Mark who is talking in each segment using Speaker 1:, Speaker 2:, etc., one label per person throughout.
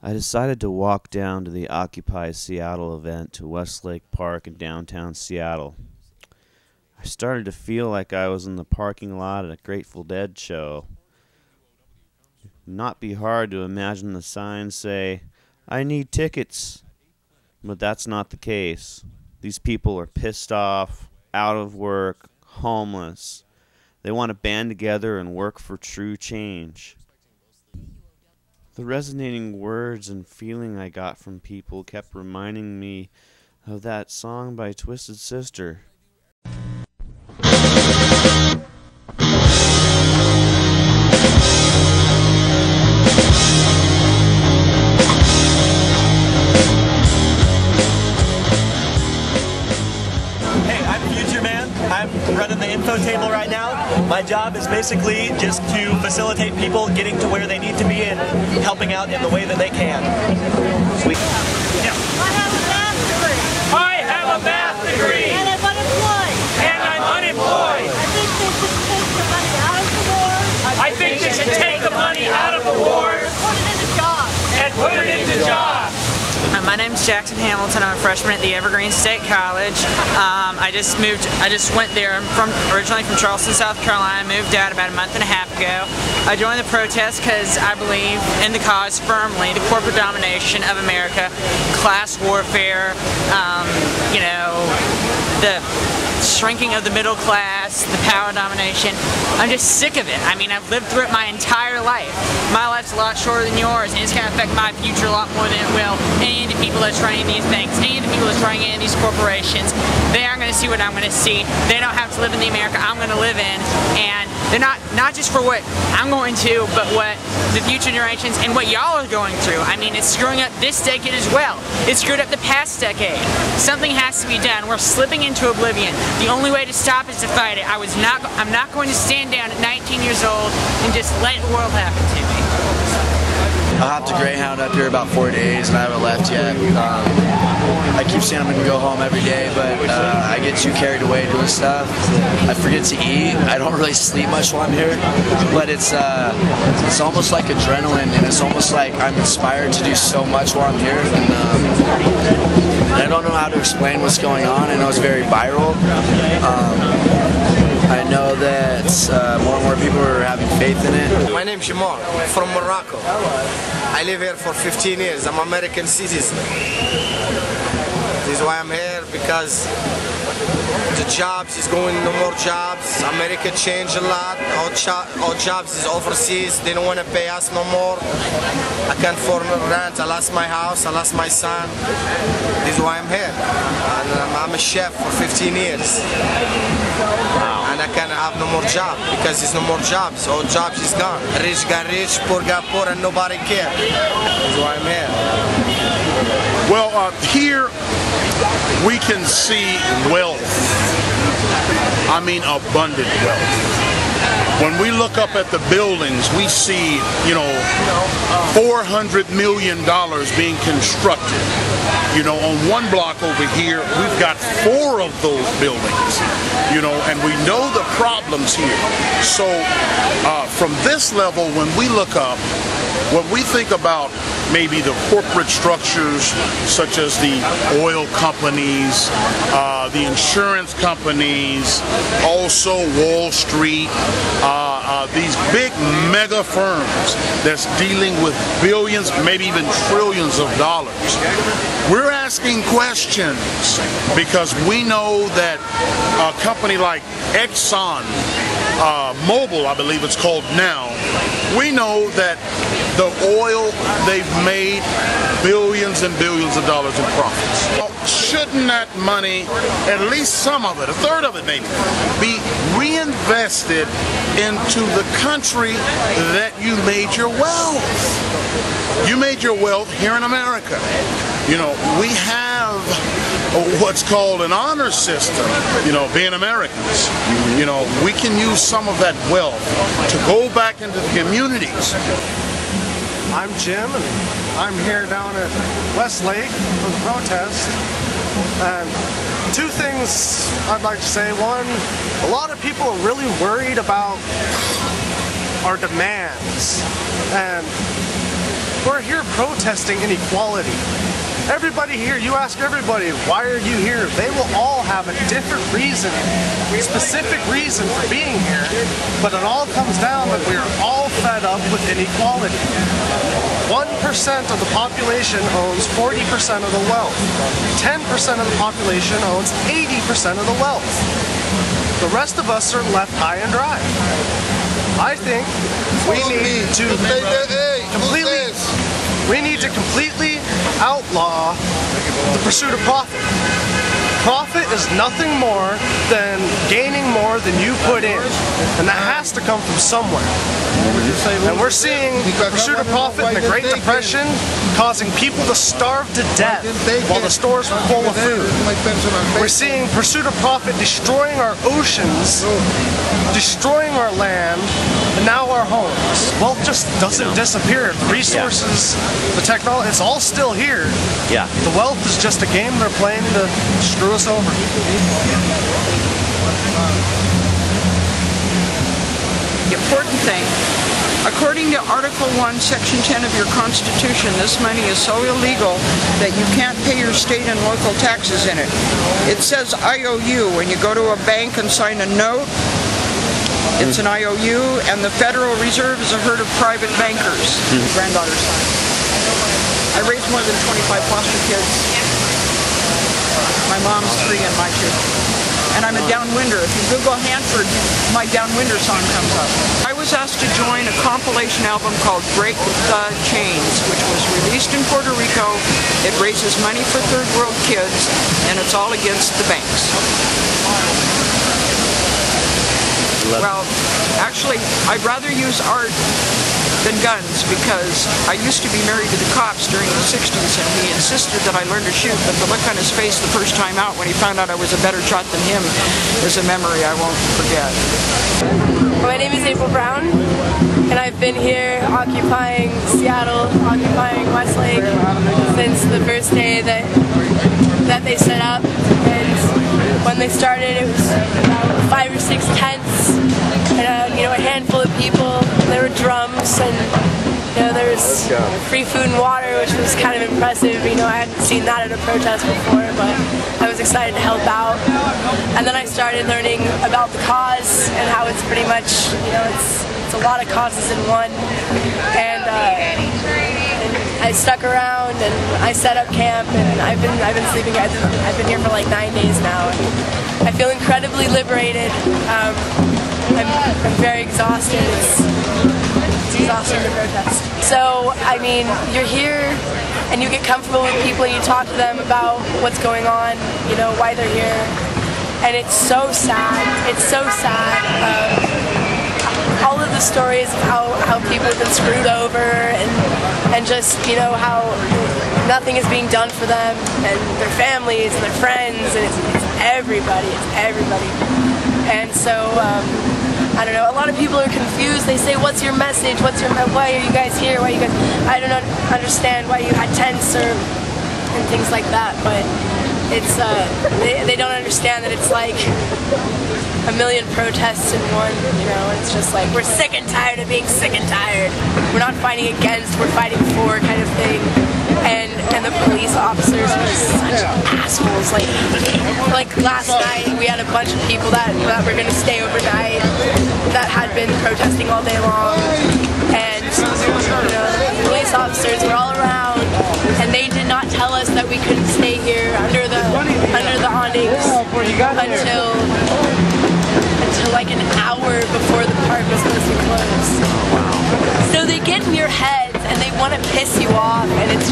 Speaker 1: I decided to walk down to the Occupy Seattle event to Westlake Park in downtown Seattle. I started to feel like I was in the parking lot at a Grateful Dead show. It would not be hard to imagine the signs say, "I need tickets." But that's not the case. These people are pissed off, out of work, homeless. They want to band together and work for true change. The resonating words and feeling I got from people kept reminding me of that song by Twisted Sister.
Speaker 2: I'm running the info table right now. My job is basically just to facilitate people getting to where they need to be and helping out in the way that they can.
Speaker 3: I have a math degree.
Speaker 4: And I'm unemployed.
Speaker 3: And I'm unemployed.
Speaker 4: I think they should take the money out of the wars.
Speaker 3: I think they should take the money out of the wars
Speaker 4: Put it into jobs.
Speaker 3: and put it into jobs.
Speaker 5: My name's Jackson Hamilton. I'm a freshman at the Evergreen State College. I just went there. I'm originally from Charleston, South Carolina. Moved out about a month and a half ago. I joined the protest because I believe in the cause firmly, the corporate domination of America, class warfare, the shrinking of the middle class, the power domination. I'm just sick of it. I mean, I've lived through it my entire life. My life's a lot shorter than yours, and it's going to affect my future a lot more than it will any of the people that's running these things, any of the people that's running any of these corporations. They aren't going to see what I'm going to see. They don't have to live in the America I'm going to live in, and they're not just for what I'm going to, but what the future generations and what y'all are going through. I mean, it's screwing up this decade as well. It screwed up the past decade. Something has to be done. We're slipping into oblivion. The only way to stop is to fight it. I'm not going to stand down at 19 years old and just let the world happen to me.
Speaker 6: I'll have to Greyhound up here about 4 days and I haven't left yet. I keep saying I'm going to go home every day, but I get too carried away doing stuff. I forget to eat. I don't really sleep much while I'm here, but it's almost like adrenaline, and it's almost like I'm inspired to do so much while I'm here. And I don't know how to explain what's going on. I know it's very viral. I know that more and more people are having faith in it.
Speaker 7: My name is Jamal, from Morocco. I live here for 15 years. I'm an American citizen. This is why I'm here, because the jobs is going, no more jobs. America changed a lot. All jobs is overseas. They don't want to pay us no more. I can't afford rent. I lost my house. I lost my son. This is why I'm here. And I'm a chef for 15 years. And I can't have no more job because there's no more jobs. All jobs is gone. Rich got rich, poor got poor, and nobody cares. That's why I'm here.
Speaker 8: Well, here we can see wealth. I mean abundant wealth. When we look up at the buildings, we see, $400 million being constructed. On one block over here, we've got 4 of those buildings, and we know the problems here. So from this level, when we look up, when we think about maybe the corporate structures such as the oil companies, the insurance companies, also Wall Street, these big mega firms that's dealing with billions, maybe even trillions of dollars. We're asking questions because we know that a company like Exxon Mobil, I believe it's called now, we know that the oil, they've made billions and billions of dollars in profits. Shouldn't that money, at least some of it, a third of it maybe, be reinvested into the country that you made your wealth? You made your wealth here in America. We have what's called an honor system, being Americans. We can use some of that wealth to go back into the communities.
Speaker 9: I'm Jim, and I'm here down at Westlake for the protest. And 2 things I'd like to say. One, a lot of people are really worried about our demands. And We're here protesting inequality. Everybody here, you ask everybody, why are you here? They will all have a different reason, specific reason for being here, but it all comes down that we are all fed up with inequality. 1% of the population owns 40% of the wealth. 10% of the population owns 80% of the wealth. The rest of us are left high and dry. I think we need to completely outlaw the pursuit of profit. Profit is nothing more than gaining more than you put in, and that has to come from somewhere. And we're seeing the pursuit of profit in the Great Depression causing people to starve to death while the stores were full of food. We're seeing pursuit of profit destroying our oceans, destroying our land, and now our homes. Wealth just doesn't disappear. The resources, the technology, it's all still here.
Speaker 1: Yeah.
Speaker 9: The wealth is just a game they're playing to screw us over.
Speaker 10: The important thing, according to Article 1, Section 10 of your Constitution, this money is so illegal that you can't pay your state and local taxes in it. It says IOU when you go to a bank and sign a note. It's an IOU, and the Federal Reserve is a herd of private bankers. Granddaughter's son. I raised more than 25 foster kids. My mom's 3 and my 2. And I'm a downwinder. If you Google Hanford, my downwinder song comes up. I was asked to join a compilation album called Break the Chains, which was released in Puerto Rico. It raises money for third world kids, and it's all against the banks. Well, actually, I'd rather use art than guns because I used to be married to the cops during the 60s, and he insisted that I learn to shoot, but the look on his face the first time out when he found out I was a better shot than him is a memory I won't forget.
Speaker 11: My name is April Brown, and I've been here occupying Seattle, occupying Westlake since the first day that they set up. And when they started, it was 5 or 6 tents, and a handful of people. There were drums, and there was free food and water, which was kind of impressive. I hadn't seen that at a protest before, but I was excited to help out. And then I started learning about the cause and how it's pretty much, it's a lot of causes in one. And I stuck around and I set up camp, and I've been sleeping. I've been here for like 9 days now. And I feel incredibly liberated. I'm very exhausted. It's exhausting to protest. So, you're here and you get comfortable with people and you talk to them about what's going on, why they're here. And it's so sad. It's so sad. All of the stories of how people have been screwed over and just, how nothing is being done for them and their families and their friends, and it's everybody. It's everybody. And so, I don't know, a lot of people are confused. They say, what's your message? Why are you guys here? Why are you guys, I don't understand why you had tents and things like that, but it's, they don't understand that it's like a million protests in one, it's just like, we're sick and tired of being sick and tired. We're not fighting against, we're fighting for kind of thing. And the police officers are such assholes. Like last night, we had a bunch of people that were going to stay overnight that had been protesting all day long, and the police officers were all around, and they did not tell us that we couldn't stay here under the awnings until like an hour before the park was supposed to close. So they get in your heads and they want to piss you off, and it's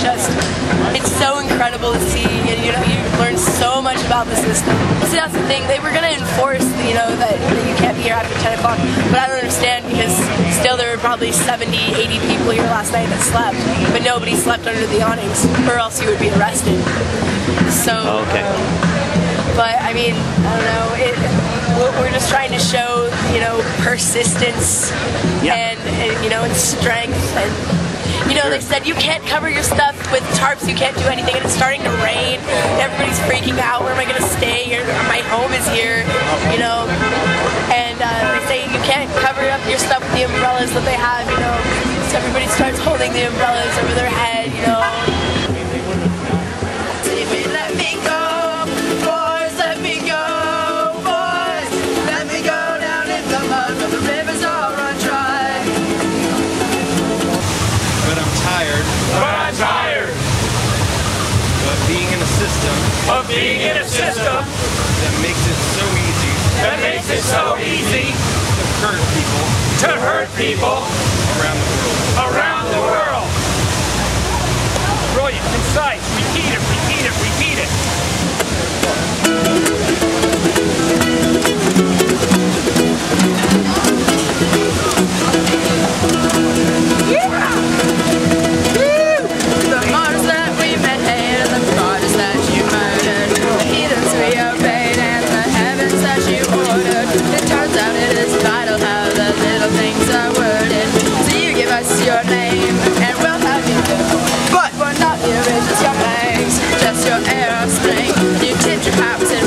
Speaker 11: so incredible to see, and you learn so much about the system. See, that's the thing, they were going to enforce, that you can't be here after 10 o'clock, but I don't understand because still there were probably 70, 80 people here last night that slept, but nobody slept under the awnings, or else you would be arrested. So,
Speaker 1: okay.
Speaker 11: But I don't know, we're just trying to show, persistence and strength, and they said you can't cover your stuff with tarps, you can't do anything, and it's starting to rain, and everybody's freaking out, where am I going to stay? My home is here, and they say you can't cover up your stuff with the umbrellas that they have, So everybody starts holding the umbrellas over their head, you know. Let me go, boys, let me go, boys. Let me go down in the mud where the rivers all run dry.
Speaker 12: But I'm tired.
Speaker 4: But I'm tired
Speaker 12: Of being in a system.
Speaker 4: of being in a system
Speaker 12: That makes it so easy.
Speaker 4: that makes it so easy
Speaker 12: To hurt people.
Speaker 4: to hurt people
Speaker 12: Around the world.
Speaker 4: around the world. Brilliant, concise, repeat it, repeat it, repeat it.
Speaker 11: The martyrs that we made and the martyrs that you murdered, the heathens we obeyed and the heavens that you ordered. It turns out it is vital how the little things are worded. So you give us your name and we'll have you live. But we're not your riches, your banks, just your air of strength. You tipped your pops and